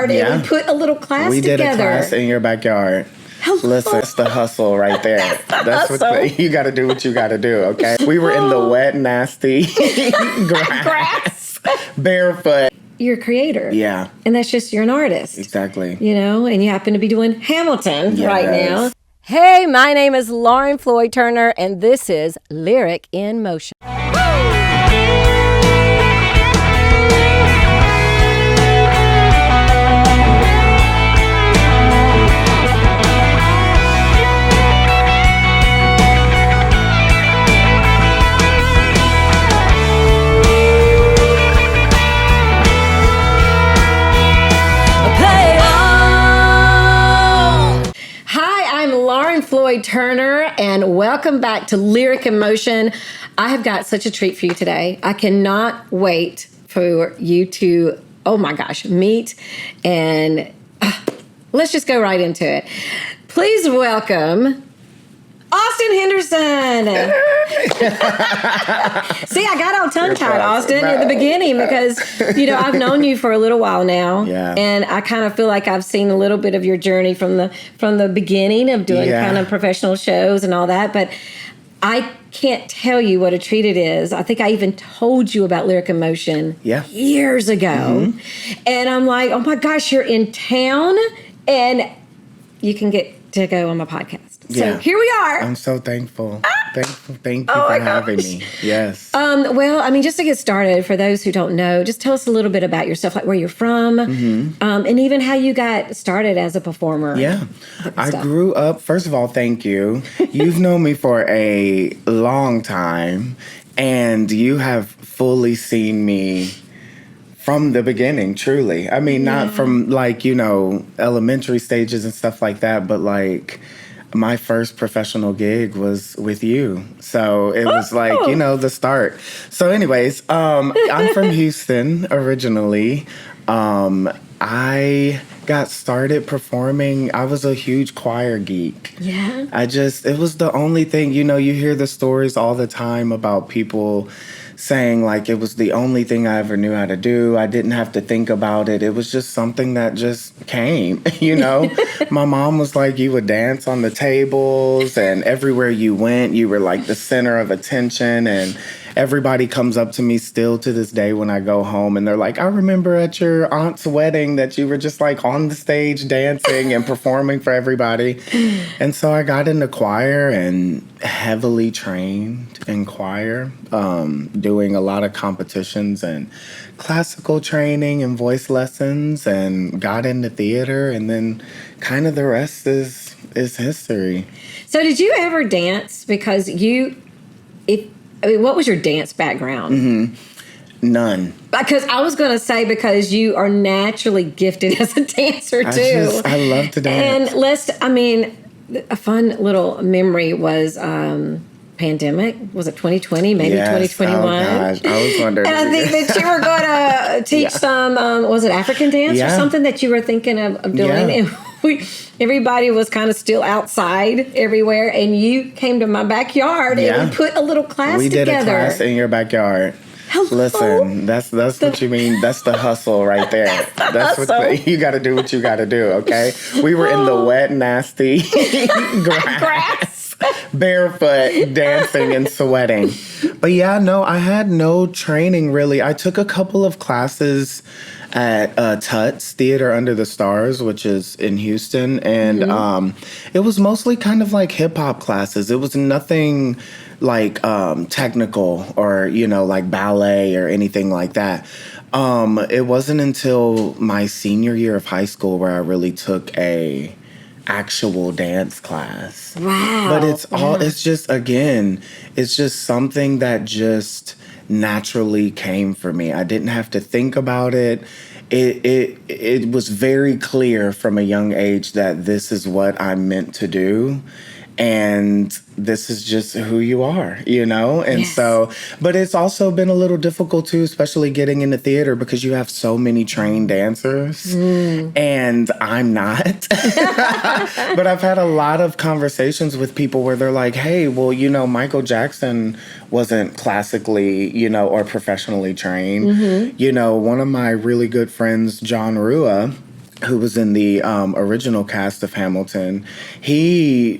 backyard and we put a little class together. We did a class in your backyard. Hello. Listen, that's the hustle right there. That's what you got to do. What you got to do. Okay. We were in the wet, nasty grass, barefoot. You're a creator. Yeah. And that's just, you're an artist. Exactly. You know, and you happen to be doing Hamilton right now. Hey, my name is Lauren Floyd Turner, and this is Lyric in Motion. Floyd Turner, and welcome back to Lyric in Motion. I have got such a treat for you today. I cannot wait for you to, oh my gosh, meet, and let's just go right into it. Please welcome Auston Henderson. See, I got all tongue-tied, Auston, at the beginning because, you know, I've known you for a little while now. Yeah. And I kind of feel like I've seen a little bit of your journey from the beginning of doing kind of professional shows and all that. But I can't tell you what a treat it is. I think I even told you about Lyric in Motion years ago. Mm-hmm. And I'm like, oh my gosh, you're in town and you can get to go on my podcast. So here we are. I'm so thankful. Thank you for having me. Yes. Well, I mean, just to get started, for those who don't know, just tell us a little bit about yourself, like where you're from, and even how you got started as a performer. Yeah. I grew up, first of all, thank you. You've known me for a long time, and you have fully seen me from the beginning, truly. I mean, not from, like, you know, elementary stages and stuff like that, but, like, my first professional gig was with you. So it was like, you know, the start. So anyways, I'm from Houston originally. I got started performing. I was a huge choir geek. Yeah. It was the only thing, you know, you hear the stories all the time about people saying, like, it was the only thing I ever knew how to do. I didn't have to think about it. It was just something that just came, you know? My mom was like, you would dance on the tables, and everywhere you went, you were like the center of attention, and everybody comes up to me still to this day when I go home, and they're like, I remember at your aunt's wedding that you were just like on the stage dancing and performing for everybody. And so I got into choir and heavily trained in choir, doing a lot of competitions and classical training and voice lessons, and got into theater, and then kind of the rest is history. So did you ever dance? Because what was your dance background? Mm-hmm. None. Because I was going to say, because you are naturally gifted as a dancer too. I love to dance. And a fun little memory was pandemic. Was it 2020? Maybe 2021. Oh gosh, I was wondering. And I think that you were going to teach some. Was it African dance or something that you were thinking of doing? And everybody was kind of still outside everywhere, and you came to my backyard and we put a little class together. We did a class in your backyard. Hello. Listen, that's what you mean. That's the hustle right there. That's what you got to do. What you got to do. Okay. We were in the wet, nasty grass, barefoot, dancing and sweating. But yeah, no, I had no training really. I took a couple of classes at Tuts, Theater Under the Stars, which is in Houston, and it was mostly kind of like hip hop classes. It was nothing like technical or, you know, like ballet or anything like that. It wasn't until my senior year of high school where I really took a actual dance class. Wow. But it's just something that just naturally came for me. I didn't have to think about it. It was very clear from a young age that this is what I'm meant to do. And this is just who you are, you know? And so, but it's also been a little difficult too, especially getting into theater because you have so many trained dancers and I'm not. But I've had a lot of conversations with people where they're like, hey, well, you know, Michael Jackson wasn't classically, you know, or professionally trained. You know, one of my really good friends, John Rua, who was in the original cast of Hamilton, he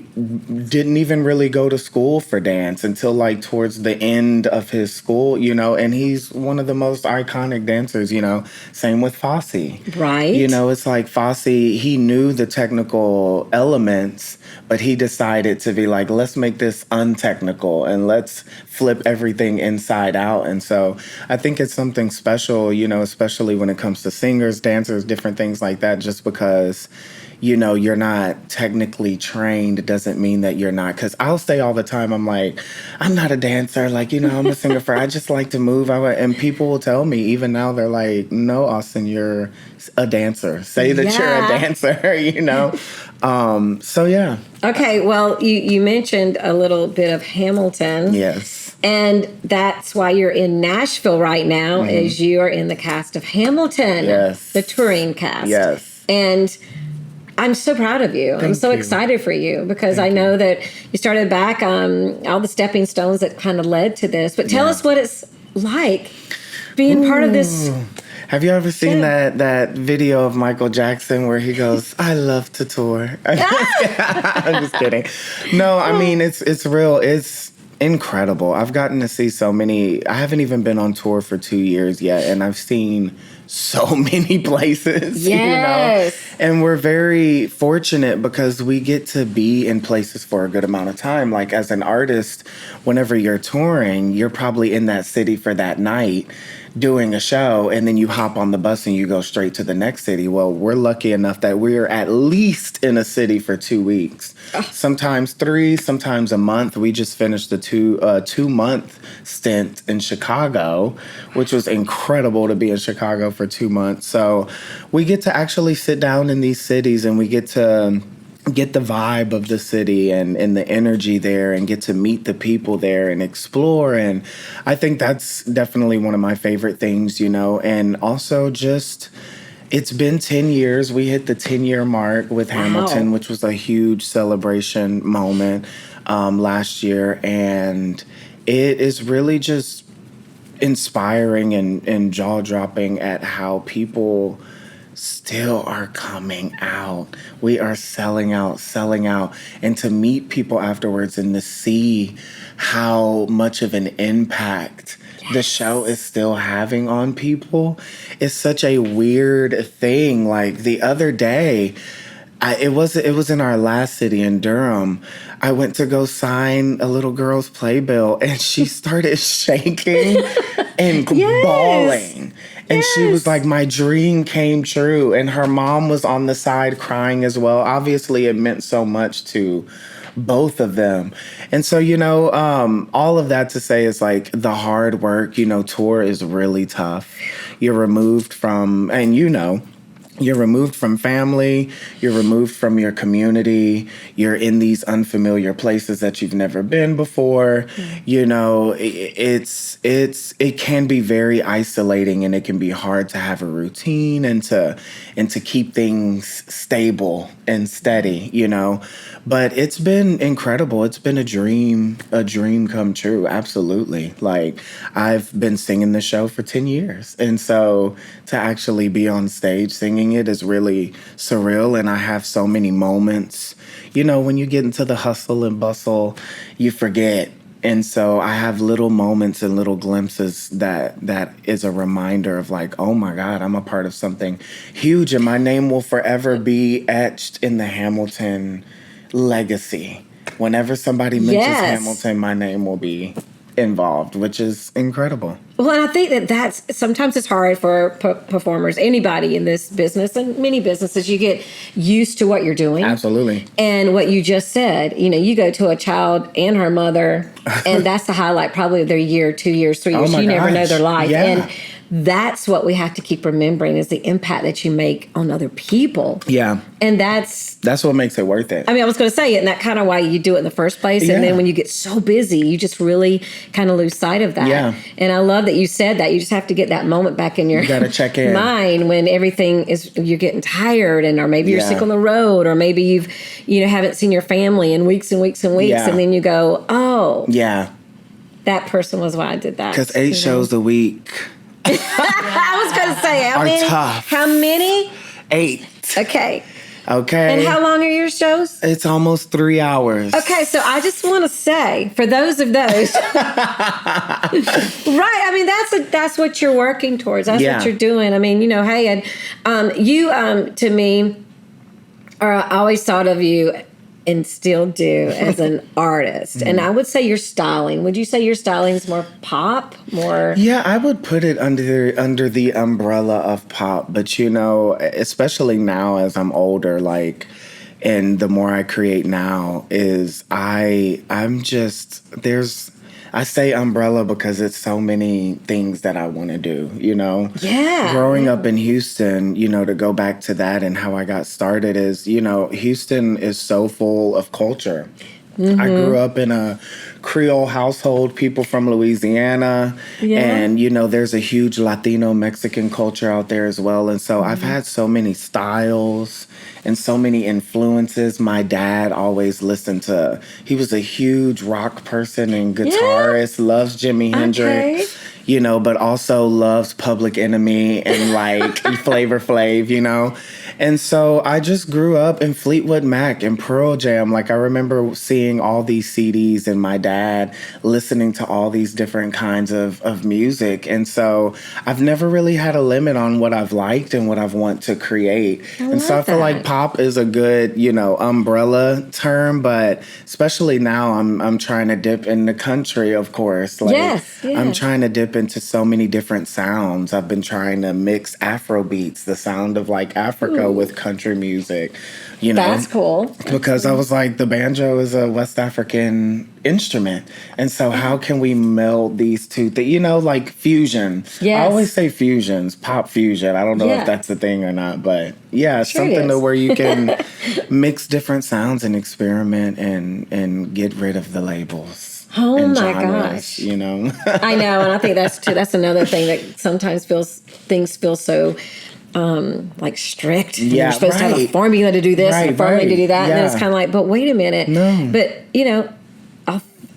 didn't even really go to school for dance until like towards the end of his school, you know, and he's one of the most iconic dancers, you know. Same with Fosse. Right. You know, it's like Fosse, he knew the technical elements, but he decided to be like, let's make this untechnical and let's flip everything inside out. And so I think it's something special, you know, especially when it comes to singers, dancers, different things like that, just because, you know, you're not technically trained doesn't mean that you're not. Because I'll say all the time, I'm like, I'm not a dancer. Like, you know, I'm a singer I just like to move. And people will tell me, even now, they're like, no, Austin, you're a dancer. Say that you're a dancer, you know? So, yeah. Okay, well, you mentioned a little bit of Hamilton. Yes. And that's why you're in Nashville right now, is you are in the cast of Hamilton. Yes. The touring cast. Yes. And I'm so proud of you. I'm so excited for you because I know that you started back all the stepping stones that kind of led to this. But tell us what it's like being part of this. Have you ever seen that video of Michael Jackson where he goes, I love to tour? I'm just kidding. No, I mean, it's real. It's incredible. I've gotten to see so many. I haven't even been on tour for 2 years yet, and I've seen so many places, you know? And we're very fortunate because we get to be in places for a good amount of time. Like as an artist, whenever you're touring, you're probably in that city for that night doing a show, and then you hop on the bus and you go straight to the next city. Well, we're lucky enough that we're at least in a city for 2 weeks, sometimes 3, sometimes a month. We just finished a 2-month stint in Chicago, which was incredible to be in Chicago for 2 months. So we get to actually sit down in these cities and we get to get the vibe of the city and the energy there and get to meet the people there and explore. And I think that's definitely one of my favorite things, you know. And also just, it's been 10 years. We hit the 10-year mark with Hamilton, which was a huge celebration moment last year. And it is really just inspiring and jaw-dropping at how people still are coming out. We are selling out. And to meet people afterwards and to see how much of an impact the show is still having on people is such a weird thing. Like the other day, it was in our last city in Durham. I went to go sign a little girl's playbill and she started shaking and bawling. And she was like, my dream came true. And her mom was on the side crying as well. Obviously, it meant so much to both of them. And so, you know, all of that to say is like the hard work, you know, tour is really tough. You're removed from, and you know, you're removed from family, you're removed from your community, you're in these unfamiliar places that you've never been before. You know, it can be very isolating and it can be hard to have a routine and to keep things stable and steady, you know. But it's been incredible. It's been a dream come true. Absolutely. Like I've been singing the show for 10 years. And so to actually be on stage singing it is really surreal. And I have so many moments, you know, when you get into the hustle and bustle, you forget. And so I have little moments and little glimpses that is a reminder of like, oh my God, I'm a part of something huge. And my name will forever be etched in the Hamilton legacy. Whenever somebody mentions Hamilton, my name will be involved, which is incredible. Well, and I think that's sometimes it's hard for performers, anybody in this business and many businesses, you get used to what you're doing. Absolutely. And what you just said, you know, you go to a child and her mother, and that's the highlight probably of their year, 2 years, 3 years. You never know their life. Yeah. And that's what we have to keep remembering is the impact that you make on other people. Yeah. And that's what makes it worth it. I mean, I was going to say it, and that kind of why you do it in the first place. And then when you get so busy, you just really kind of lose sight of that. Yeah. And I love that you said that. You just have to get that moment back in your you gotta check in. mind when everything is, you're getting tired, or maybe you're sick on the road, or maybe you've, haven't seen your family in weeks and weeks and weeks. Yeah. And then you go, oh. Yeah. That person was why I did that. Because 8 shows a week. I was going to say, tough. How many? 8. Okay. Okay. And how long are your shows? It's almost 3 hours. Okay, so I just want to say, for those of those, right? I mean, that's what you're working towards. That's what you're doing. I mean, hey, and you to me, I always thought of you, and still do, as an artist. And I would say your styling. Would you say your styling is more pop, more? Yeah, I would put it under the umbrella of pop. But especially now as I'm older, and the more I create now, I say umbrella because it's so many things that I want to do, Yeah. Growing up in Houston, to go back to that and how I got started is, Houston is so full of culture. Mm-hmm. I grew up in a Creole household, people from Louisiana, and, there's a huge Latino Mexican culture out there as well. And so I've had so many styles and so many influences. My dad always he was a huge rock person and guitarist, loves Jimi Hendrix, but also loves Public Enemy and Flavor Flav, And so I just grew up in Fleetwood Mac and Pearl Jam. I remember seeing all these CDs and my dad listening to all these different kinds of music. And so I've never really had a limit on what I've liked and what I've want to create. And so I feel like pop is a good, umbrella term, but especially now I'm trying to dip in the country, of course. I'm trying to dip into so many different sounds. I've been trying to mix Afro beats, the sound of Africa with country music, That's cool. Because I was the banjo is a West African instrument. And so how can we meld these two things, fusion. Yes. I always say fusions, pop fusion. I don't know if that's a thing or not, but something where you can mix different sounds and experiment and get rid of the labels. Oh and my genres, gosh. I know, and I think that's another thing that sometimes things feel so strict. You're supposed to have a formula to do this and a formula to do that. And then it's kind of but wait a minute. No. But,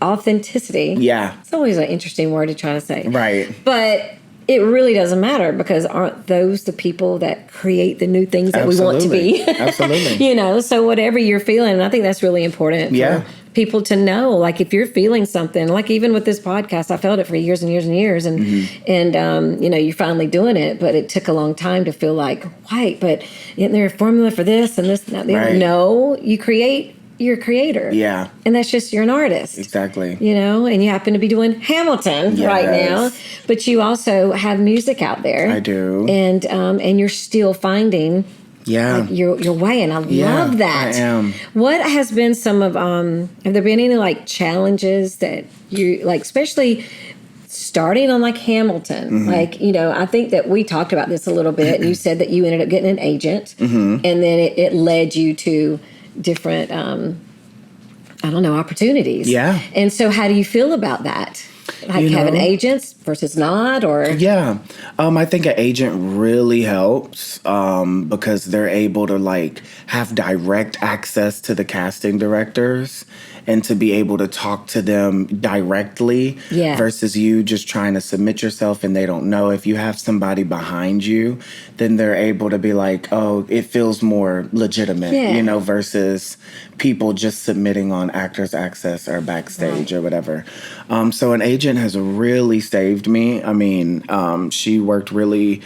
authenticity. Yeah. It's always an interesting word to try to say. Right. But it really doesn't matter because aren't those the people that create the new things that we want to be? Absolutely. So whatever you're feeling, and I think that's really important for people to know. If you're feeling something, even with this podcast, I felt it for years and years and years. And, you're finally doing it, but it took a long time to feel but isn't there a formula for this and this and that? Right. No, you're a creator. Yeah. And that's just, you're an artist. Exactly. And you happen to be doing Hamilton right now, but you also have music out there. I do. And you're still finding your way, and I love that. I am. What has been some of, have there been any challenges that you, especially starting on Hamilton? I think that we talked about this a little bit, and you said that you ended up getting an agent, and then it led you to different, opportunities. Yeah. And so how do you feel about that? Having agents versus not, or? Yeah. I think an agent really helps because they're able to have direct access to the casting directors and to be able to talk to them directly versus you just trying to submit yourself and they don't know. If you have somebody behind you, then they're able to be it feels more legitimate, versus people just submitting on Actors Access or Backstage or whatever. So an agent has really saved me. I mean, she works really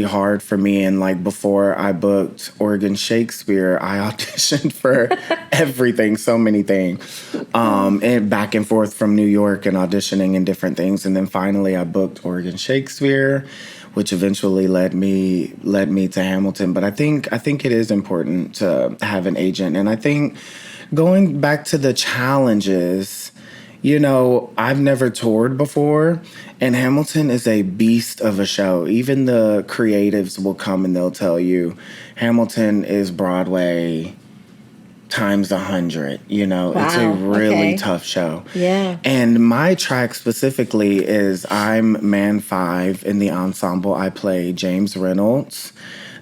hard for me, and before I booked Oregon Shakespeare, I auditioned for everything, so many things, and back and forth from New York and auditioning in different things, and then finally I booked Oregon Shakespeare, which eventually led me to Hamilton. But I think it is important to have an agent, and I think going back to the challenges. I've never toured before, and Hamilton is a beast of a show. Even the creatives will come and they'll tell you, Hamilton is Broadway times 100. Wow, it's a really tough show. Yeah. And my track specifically is I'm Man 5 in the ensemble. I play James Reynolds,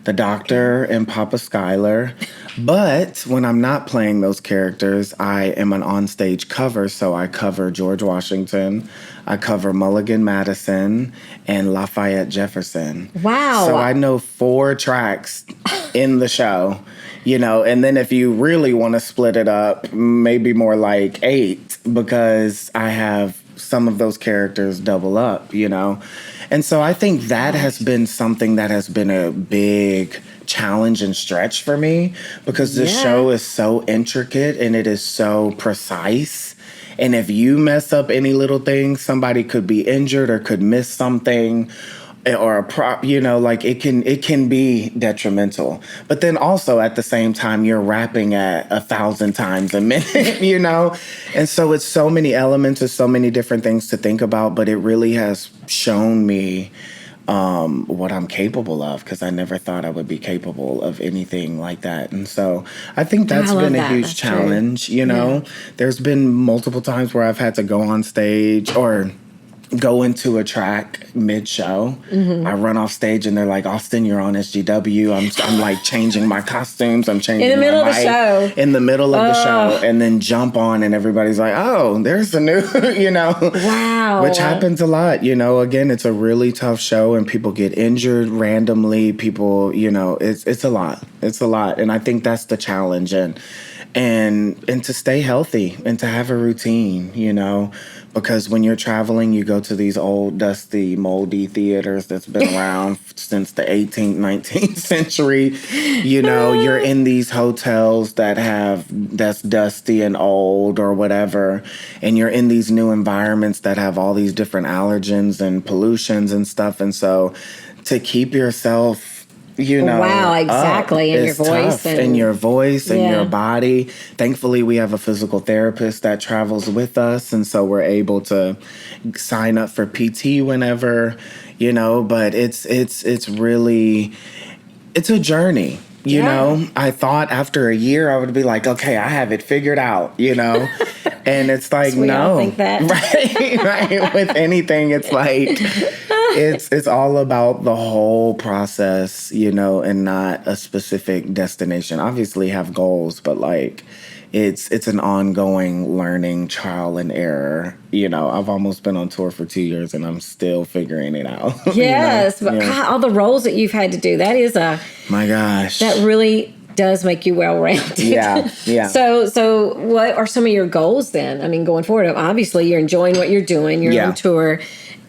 the Doctor and Papa Schuyler. But when I'm not playing those characters, I am an onstage cover. So I cover George Washington, I cover Mulligan Madison, and Lafayette Jefferson. Wow. So I know 4 tracks in the show, and then if you really want to split it up, maybe more like 8, because I have some of those characters double up, And so I think that has been something that has been a big challenge and stretch for me, because the show is so intricate and it is so precise. And if you mess up any little thing, somebody could be injured or could miss something, or a prop, it can be detrimental. But then also at the same time, you're rapping at 1,000 times a minute, And so it's so many elements, there's so many different things to think about, but it really has shown me what I'm capable of, because I never thought I would be capable of anything like that. And so I think that's been a huge challenge, There's been multiple times where I've had to go on stage or go into a track mid-show. I run off stage and they're like, Auston, you're on SGW. I'm like changing my costumes. I'm changing in the middle my of the show. In the middle of the show, and then jump on and everybody's like, oh, there's the new, Wow. Which happens a lot, Again, it's a really tough show and people get injured randomly. People, it's a lot. It's a lot. And I think that's the challenge. And to stay healthy and to have a routine, because when you're traveling, you go to these old, dusty, moldy theaters that's been around since the 18th, 19th century. You're in these hotels that's dusty and old or whatever, and you're in these new environments that have all these different allergens and pollutions and stuff. And so to keep yourself wow, exactly. And your voice. And your voice and your body. Thankfully, we have a physical therapist that travels with us. And so we're able to sign up for PT whenever, but it's really, it's a journey. I thought after a year I would be like, okay, I have it figured out, and it's like, we no, all think that. right. With anything, it's like, it's all about the whole process, and not a specific destination. Obviously have goals, but like, it's an ongoing learning, trial and error. I've almost been on tour for 2 years and I'm still figuring it out. Yes, but God, all the roles that you've had to do, that is my gosh. That really does make you well-rounded. Yeah. So what are some of your goals then? I mean, going forward, obviously you're enjoying what you're doing. You're on tour.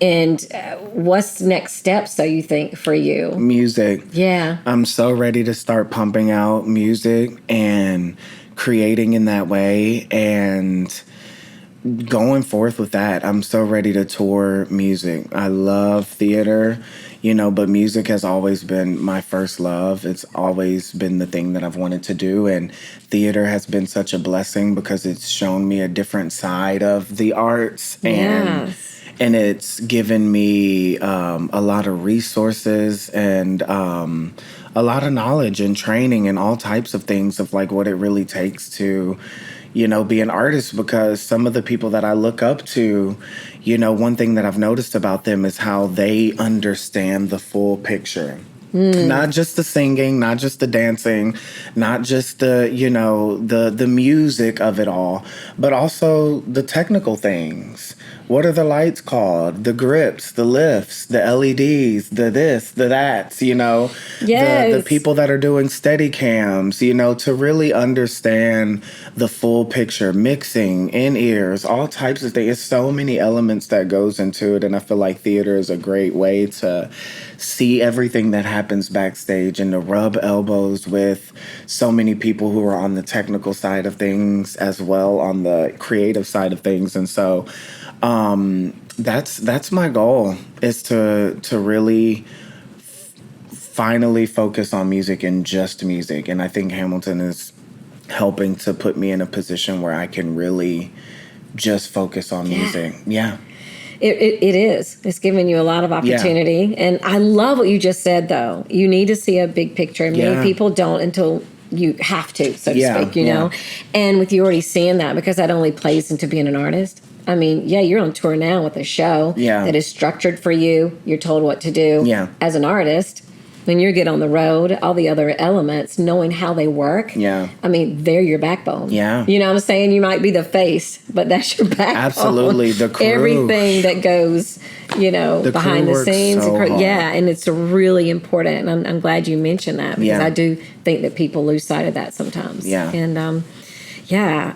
And what's the next steps, so you think, for you? Music. Yeah. I'm so ready to start pumping out music and creating in that way and going forth with that. I'm so ready to tour music. I love theater, but music has always been my first love. It's always been the thing that I've wanted to do. And theater has been such a blessing because it's shown me a different side of the arts. And it's given me a lot of resources and a lot of knowledge and training and all types of things of like what it really takes to, be an artist. Because some of the people that I look up to, one thing that I've noticed about them is how they understand the full picture. Not just the singing, not just the dancing, not just the, the music of it all, but also the technical things. What are the lights called? The grips, the lifts, the LEDs, the this, the that, Yes. The people that are doing steady cams, to really understand the full picture, mixing, in-ears, all types of things. It's so many elements that goes into it, and I feel like theater is a great way to see everything that happens backstage and to rub elbows with so many people who are on the technical side of things as well on the creative side of things. And so that's my goal, is to really finally focus on music and just music. And I think Hamilton is helping to put me in a position where I can really just focus on music. Yeah. It is. It's giving you a lot of opportunity. Yeah. And I love what you just said, though. You need to see a big picture. Many people don't until you have to, so to speak, you know. And with you already seeing that, because that only plays into being an artist. I mean, you're on tour now with a show that is structured for you. You're told what to do as an artist. when you get on the road, all the other elements, knowing how they work. Yeah. I mean, they're your backbone. Yeah. You know what I'm saying? You might be the face, but that's your backbone. Absolutely. The crew. Everything that goes, behind the scenes. So hard. Yeah, and it's really important. And I'm glad you mentioned that, because I do think that people lose sight of that sometimes. Yeah. And,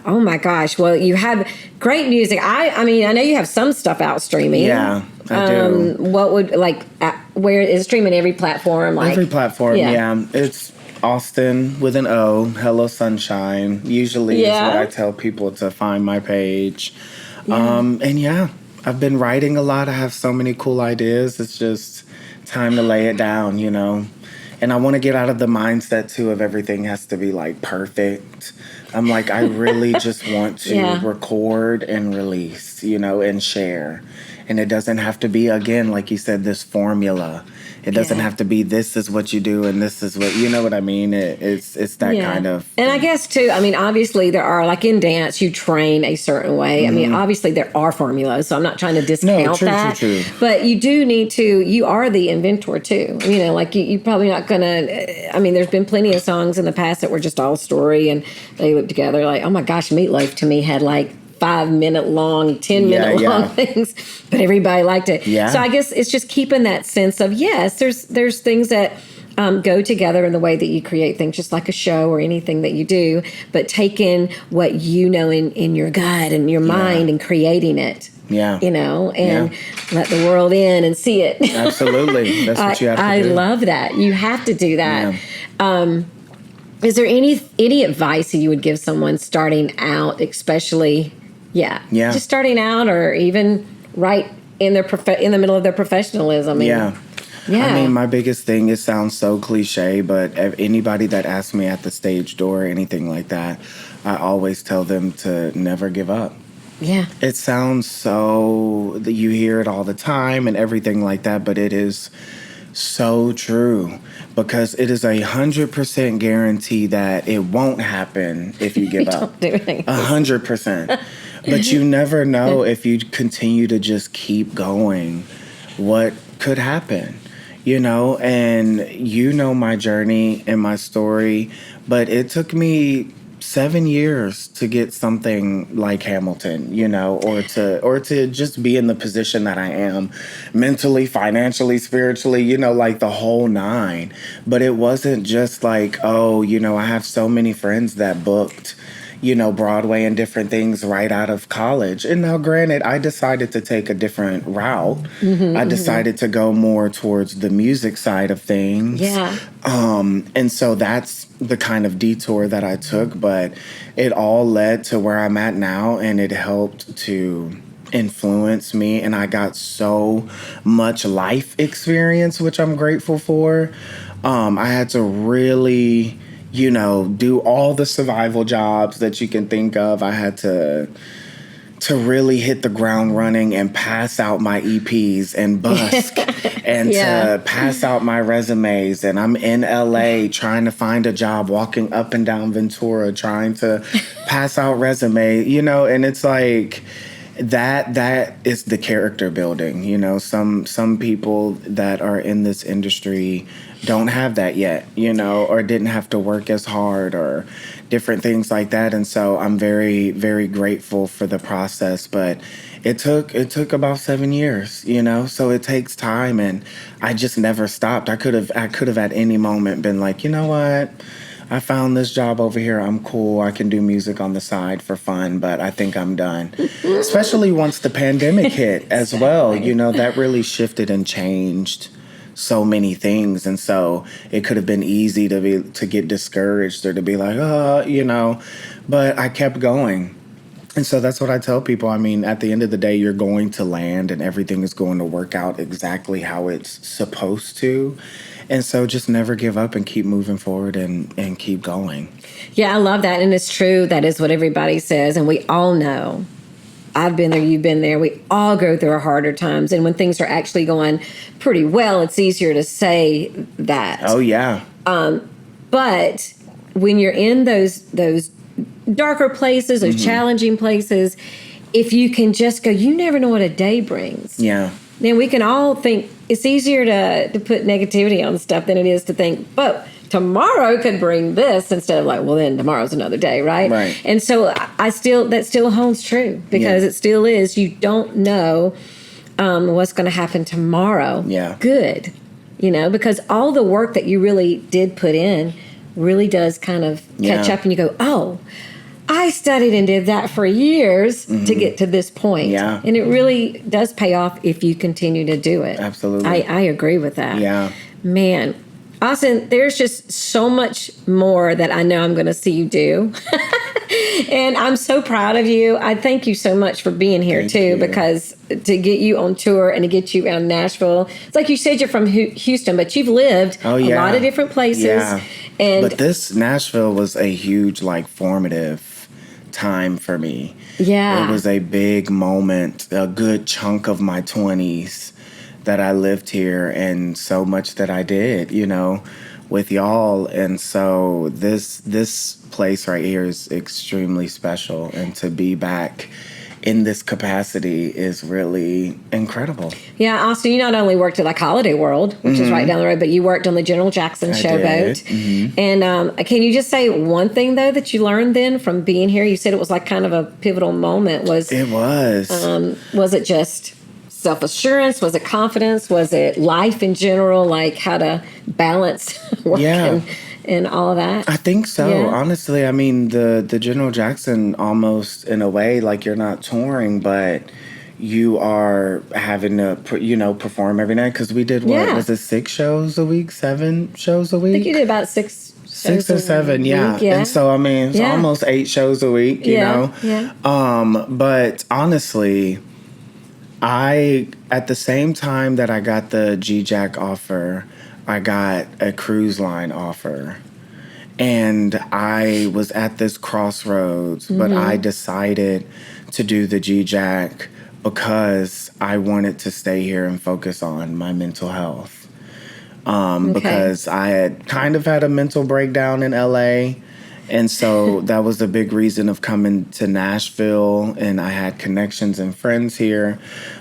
oh my gosh. Well, you have great music. I mean, I know you have some stuff out streaming. Yeah, I do. What would, where is streaming every platform? Every platform, yeah. It's Auston with an O, Hello Sunshine. Usually is what I tell people to find my page. I've been writing a lot. I have so many cool ideas. It's just time to lay it down, And I want to get out of the mindset, too, of everything has to be, perfect. I'm like, I really just want to record and release, and share. And it doesn't have to be, again, like you said, this formula. It doesn't have to be this is what you do and this is what, you know what I mean? It's that kind of thing. And I guess, too, I mean, obviously there are, in dance, you train a certain way. I mean, obviously there are formulas, so I'm not trying to discount that. True. But you do need to, you are the inventor, too. You're probably not going to, I mean, there's been plenty of songs in the past that were just all story and they look together oh my gosh, Meatloaf to me had 5-minute long, 10-minute long things, but everybody liked it. Yeah. So I guess it's just keeping that sense of, yes, there's things that go together in the way that you create things, just like a show or anything that you do, but taking what in your gut and your mind and creating it. Yeah. And let the world in and see it. Absolutely. That's what you have to do. I love that. You have to do that. Yeah. Is there any advice that you would give someone starting out, especially, just starting out, or even right in their in the middle of their professionalism? Yeah. I mean, my biggest thing, it sounds so cliche, but anybody that asks me at the stage door or anything like that, I always tell them to never give up. Yeah. It sounds so, you hear it all the time and everything like that, but it is so true, because it is 100% guarantee that it won't happen if you give up. 100%. But you never know if you continue to just keep going, what could happen, and my journey and my story, but it took me 7 years to get something like Hamilton, or to just be in the position that I am mentally, financially, spiritually, the whole nine. But it wasn't just I have so many friends that booked, Broadway and different things right out of college. And now, granted, I decided to take a different route. I decided to go more towards the music side of things. Yeah. And so that's the kind of detour that I took, but it all led to where I'm at now, and it helped to influence me, and I got so much life experience, which I'm grateful for. I had to really, do all the survival jobs that you can think of. I had to really hit the ground running and pass out my EPs and busk and to pass out my resumes. And I'm in LA trying to find a job, walking up and down Ventura, trying to pass out resume, and it's that is the character building. Some people that are in this industry don't have that yet, or didn't have to work as hard or different things like that. And so I'm very, very grateful for the process, but it took about 7 years, so it takes time, and I just never stopped. I could have at any moment been like, you know what? I found this job over here. I'm cool. I can do music on the side for fun, but I think I'm done. Especially once the pandemic hit as well. That really shifted and changed so many things. And so it could have been easy to get discouraged or to be like, but I kept going. And so that's what I tell people. I mean, at the end of the day, you're going to land and everything is going to work out exactly how it's supposed to. And so just never give up and keep moving forward and keep going. Yeah, I love that. And it's true. That is what everybody says. And we all know. I've been there. You've been there. We all go through our harder times. And when things are actually going pretty well, it's easier to say that. Oh, yeah. But when you're in those darker places, those challenging places, if you can just go, you never know what a day brings. Yeah. then we can all think it's easier to put negativity on stuff than it is to think, but tomorrow could bring this, instead of like, well, then tomorrow's another day, right? Right. And so that still holds true, because it still is. You don't know what's going to happen tomorrow. Yeah. Good. Because all the work that you really did put in really does kind of catch up, and you go, oh, I studied and did that for years to get to this point. Yeah. And it really does pay off if you continue to do it. Absolutely. I agree with that. Yeah. Man, Auston, there's just so much more that I know I'm going to see you do. And I'm so proud of you. I thank you so much for being here, because to get you on tour and to get you around Nashville, it's like you said, you're from Houston, but you've lived a lot of different places. Yeah. And but this Nashville was a huge, formative time for me. Yeah. It was a big moment, a good chunk of my 20s that I lived here, and so much that I did, with y'all. And so this place right here is extremely special, and to be back in this capacity is really incredible. Yeah, Auston, you not only worked at Holiday World, which is right down the road, but you worked on the General Jackson Showboat. And can you just say one thing, though, that you learned then from being here? You said it was kind of a pivotal moment. It was. Was it just self-assurance? Was it confidence? Was it life in general, how to balance work and all of that? I think so. Yeah. Honestly, I mean, the General Jackson, almost in a way, you're not touring, but you are having to, perform every night. Because we did, was it 6 shows a week, 7 shows a week? I think you did about 6 6 or 7, yeah. And so, I mean, it's almost 8 shows a week, you know? Yeah. But honestly, at the same time that I got the G-Jack offer, I got a cruise line offer. And I was at this crossroads, but I decided to do the G-Jack because I wanted to stay here and focus on my mental health. Because I had kind of had a mental breakdown in LA. And so that was a big reason of coming to Nashville, and I had connections and friends here.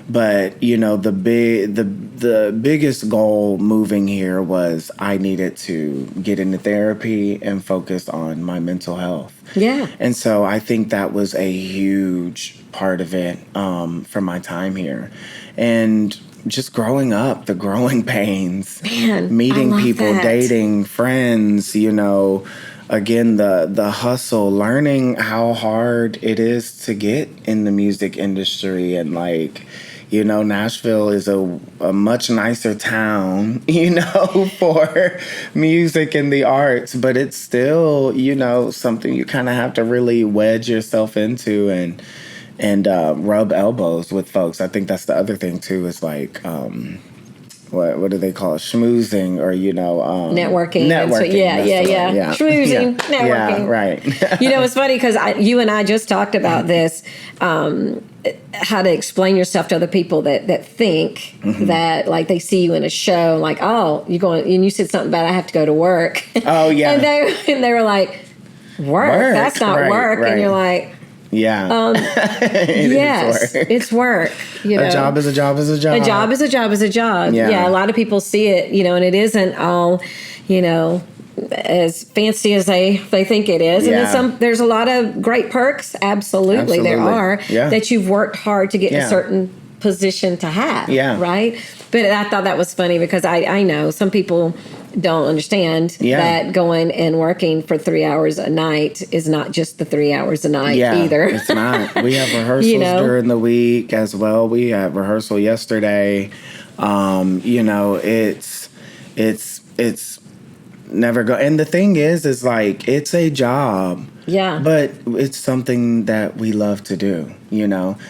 But, the biggest goal moving here was I needed to get into therapy and focus on my mental health. Yeah. And so I think that was a huge part of it for my time here. And just growing up, the growing pains, meeting people, dating friends, again, the hustle, learning how hard it is to get in the music industry. And Nashville is a much nicer town, for music and the arts, but it's still, something you kind of have to really wedge yourself into and rub elbows with folks. I think that's the other thing too, is what do they call it? Schmoozing, or networking. Networking. Yeah. Schmoozing, networking. Yeah, right. It's funny because you and I just talked about this. How to explain yourself to other people that think that they see you in a show, oh, you going, and you said something about I have to go to work. Oh yeah. and they were like, work? That's not work. Right. And you're like, yeah. Yes, it's work. A job is a job is a job. A job is a job is a job. Yeah. A lot of people see it, and it isn't all, as fancy as they think it is. And there's a lot of great perks. Absolutely. There are that you've worked hard to get in a certain position to have. Yeah. Right. But I thought that was funny because I know some people don't understand that going and working for 3 hours a night is not just the 3 hours a night either. It's not. We have rehearsals during the week as well. We had rehearsal yesterday. It's never go. And the thing is it's a job. Yeah. But it's something that we love to do,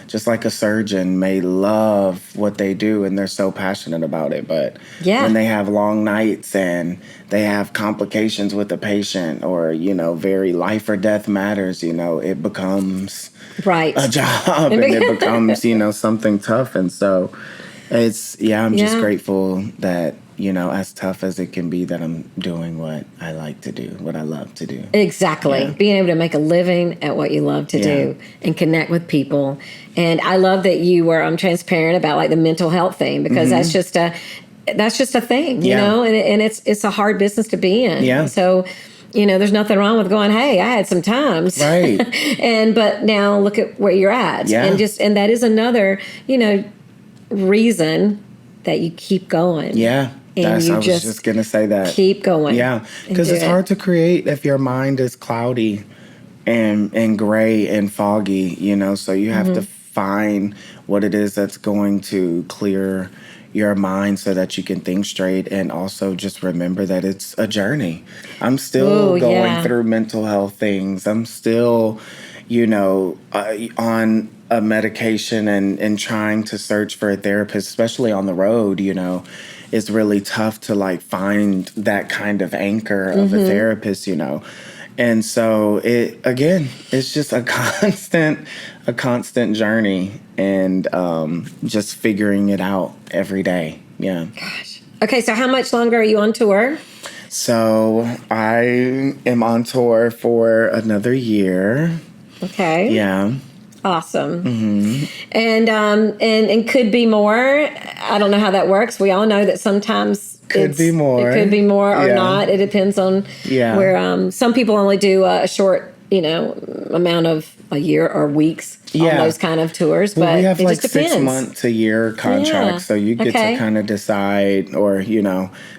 just like a surgeon may love what they do and they're so passionate about it. But when they have long nights and they have complications with a patient or, very life or death matters, it becomes a job and it becomes, something tough. And so I'm just grateful that as tough as it can be, that I'm doing what I like to do, what I love to do. Exactly. Yeah. Being able to make a living at what you love to do and connect with people. And I love that you were transparent about like the mental health thing, because that's just a thing, you know, and it's a hard business to be in. Yeah. So, there's nothing wrong with going, hey, I had some times. Right. but now look at where you're at. Yeah. And that is another, reason that you keep going. Yeah. I was just going to say that. Keep going. Yeah. Because it's hard to create if your mind is cloudy and gray and foggy, so you have to find what it is that's going to clear your mind so that you can think straight, and also just remember that it's a journey. I'm still going through mental health things. I'm still, on a medication and trying to search for a therapist, especially on the road, it's really tough to like find that kind of anchor of a therapist, And so it's just a constant journey, and just figuring it out every day. Yeah. Gosh. Okay, so how much longer are you on tour? So I am on tour for another year. Okay. Yeah. Awesome. And could be more. I don't know how that works. We all know that sometimes It could be more or not. It depends on where some people only do a short, amount of a year or weeks on those kind of tours. But we have it like just depends. 6 months to year contracts, so you get to kind of decide, or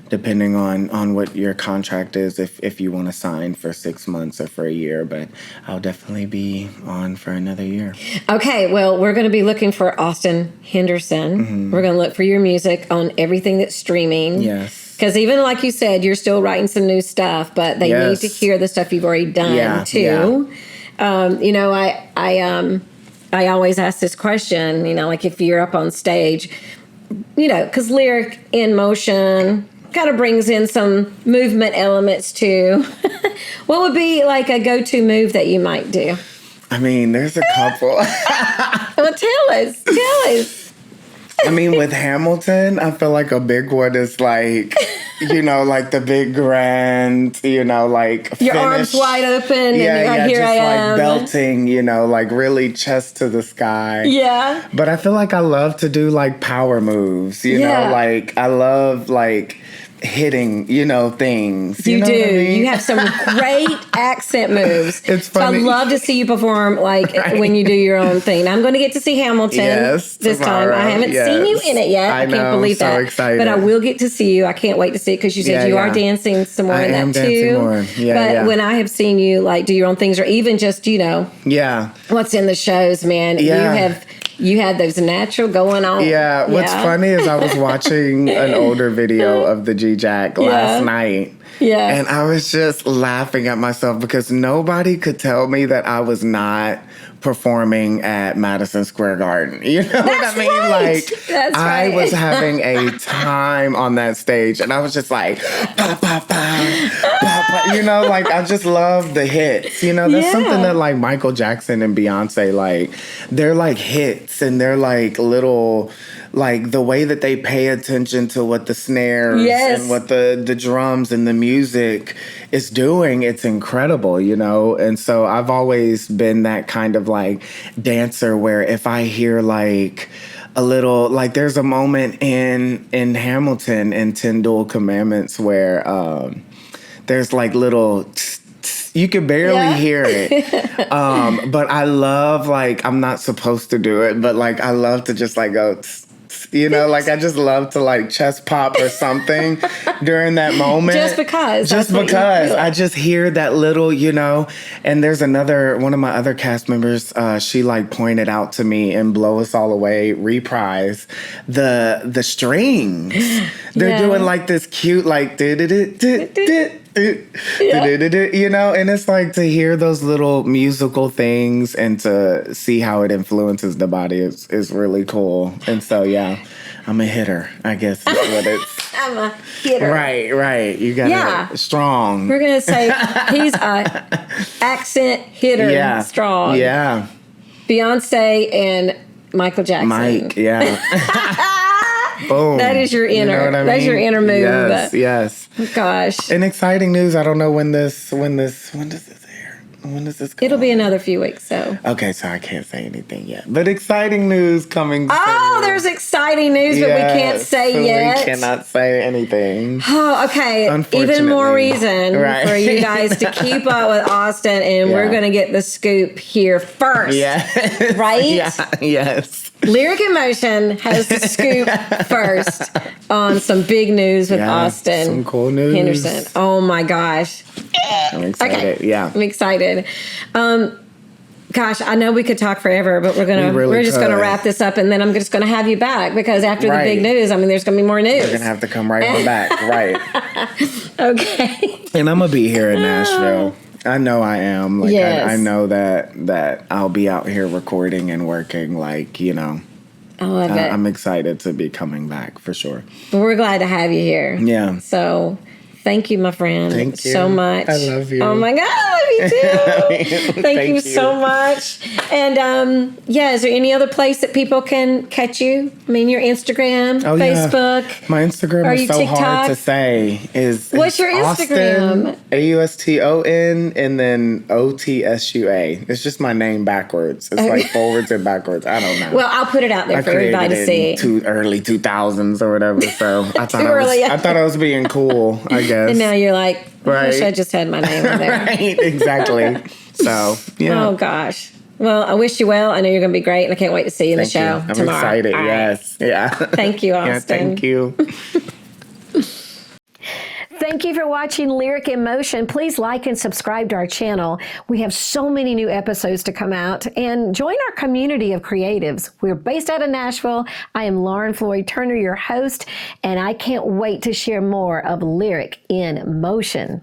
depending on what your contract is, if you want to sign for 6 months or for a year. But I'll definitely be on for another year. Okay, well, we're going to be looking for Auston Henderson. We're going to look for your music on everything that's streaming. Yes. Because even like you said, you're still writing some new stuff, but they need to hear the stuff you've already done too. I always ask this question, like if you're up on stage, because lyric in motion kind of brings in some movement elements too. What would be like a go-to move that you might do? I mean, there's a couple. Well, tell us. I mean, with Hamilton, I feel like a big one is like, like the big grand, like your finish. Arms wide open, and here just I am. Like belting, like really chest to the sky. Yeah. But I feel like I love to do like power moves, know, like I love like hitting, things. You know do. What I mean? You have some great accent moves. It's funny. So I'd love to see you perform like when you do your own thing. Now, I'm going to get to see Hamilton this time. I haven't seen you in it yet. I can't believe so that. Excited. But I will get to see you. I can't wait to see it, because you said you are dancing some more in that too. More. But when I have seen you like do your own things, or even just what's in the shows, man, you had those natural going on. Yeah. What's funny is I was watching an older video of the G-Jack last night. Yeah. And I was just laughing at myself, because nobody could tell me that I was not performing at Madison Square Garden. You know what I mean? Right. Like, I was having a time on that stage, and I was just like, pa, pa, pa, pa, pa. Like, I just love the hits. There's something that like Michael Jackson and Beyonce, like, they're like hits, and they're like little, like the way that they pay attention to what the snares and what the drums and the music is doing, it's incredible, And so I've always been that kind of like dancer where if I hear like a little, like there's a moment in Hamilton in 10 Dual Commandments where there's like little you can barely hear it. But I love, like, I'm not supposed to do it, but like I love to just like go like I just love to like chest pop or something during that moment. Just because I just hear that little, and there's one of my other cast members, she like pointed out to me in Blow Us All Away reprise the strings. They're doing like this cute like and it's like to hear those little musical things and to see how it influences the body is really cool. And so I'm a hitter, I guess is what it's. I'm a hitter. Right. You got strong. We're gonna say he's a accent hitter. Strong. Yeah. Beyonce and Michael Jackson. Mike, yeah. Boom. That is your inner. You know what I That's mean? your inner move. Yes. Gosh. And exciting news. I don't know when does this air? When does this go It'll be on? another few weeks, so. Okay, so I can't say anything yet. But exciting news coming soon. Oh, there's exciting news, but we can't say yet. We cannot say anything. Oh, okay. Even more reason for you guys to keep up with Auston, and we're going to get the scoop here first. Yeah. Right? Yeah. Yes. Lyric in Motion has the scoop first on some big news with Auston. Some cool news. Henderson. Oh my gosh. I'm excited. Okay. Yeah. I'm excited. Gosh, I know we could talk forever, but we're just gonna wrap this up, and then I'm just gonna have you back because after the big news, I mean, there's gonna be more news. We're gonna have to come right on back, right? Okay. And I'm gonna be here in Nashville. I know I am. Like I know that I'll be out here recording and working. Like I love it. I'm excited to be coming back for sure. But we're glad to have you here. Yeah. So. Thank you, my friend. Thank you so much. I love you. Oh my God, I love you too. Thank you so much. And is there any other place that people can catch you? I mean, your Instagram, Facebook. Yeah. My Instagram is so TikTok? hard to say. What's your Instagram? Auston and then OTSUA. It's just my name backwards. It's like forwards and backwards. I don't know. Well, I'll put it out there for everybody to see. Early 2000s or whatever. So I thought I was being cool. I guess. And now you're like, I wish I just had my name on there. Right, exactly. So, yeah. Oh, gosh. Well, I wish you well. I know you're going to be great, and I can't wait to see you in the show I'm tomorrow. excited, yes. Yeah. Thank you, Auston. Yeah, thank you. Thank you for watching Lyric in Motion. Please like and subscribe to our channel. We have so many new episodes to come out, and join our community of creatives. We're based out of Nashville. I am Lauren Floyd Turner, your host, and I can't wait to share more of Lyric in Motion.